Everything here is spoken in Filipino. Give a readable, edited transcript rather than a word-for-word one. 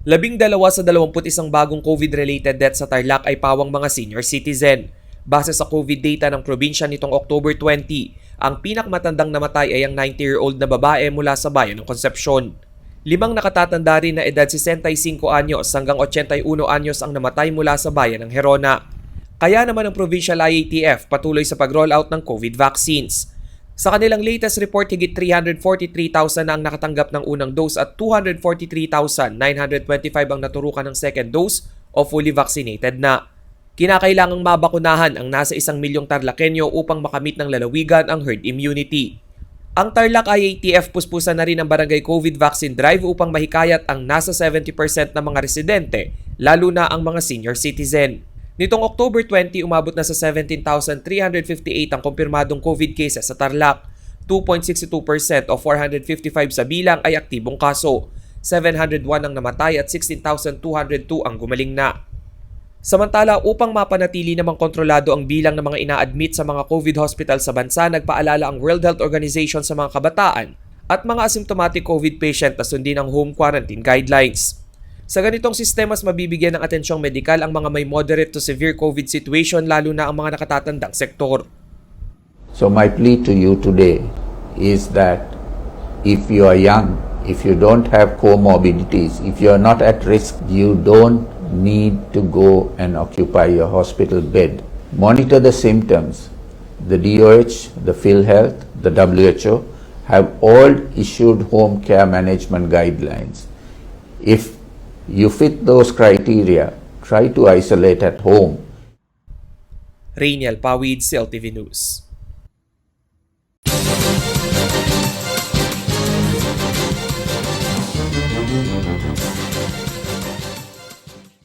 12 sa 21 bagong COVID-related deaths sa Tarlac ay pawang mga senior citizen. Base sa COVID data ng probinsya nitong October 20, ang pinakamatandang namatay ay ang 90-year-old na babae mula sa bayan ng Concepcion. 5 nakatatanda rin na edad 65 anyos hanggang 81 anyos ang namatay mula sa bayan ng Herona. Kaya naman ang Provincial IATF patuloy sa pag-rollout ng COVID vaccines. Sa kanilang latest report, higit 343,000 na ang nakatanggap ng unang dose at 243,925 ang naturukan ng second dose o fully vaccinated na. Kinakailangang mabakunahan ang nasa 1 milyong Tarlakenyo upang makamit ng lalawigan ang herd immunity. Ang Tarlac IATF puspusan na rin ang barangay COVID vaccine drive upang mahikayat ang nasa 70% ng mga residente, lalo na ang mga senior citizen. Nitong October 20, umabot na sa 17,358 ang kumpirmadong COVID cases sa Tarlac. 2.62% o 455 sa bilang ay aktibong kaso. 701 ang namatay at 16,202 ang gumaling na. Samantala, upang mapanatili namang kontrolado ang bilang ng mga ina-admit sa mga COVID hospital sa bansa, nagpaalala ang World Health Organization sa mga kabataan at mga asymptomatic COVID patient na sundin ang home quarantine guidelines. Sa ganitong sistema, mas mabibigyan ng atensyong medikal ang mga may moderate to severe COVID situation, lalo na ang mga nakatatandang sektor. So my plea to you today is that if you are young, if you don't have comorbidities, if you are not at risk, you don't need to go and occupy your hospital bed. Monitor the symptoms. The DOH, the PhilHealth, the WHO have all issued home care management guidelines. If you fit those criteria, try to isolate at home. Rainiel Pawid, CLTV News.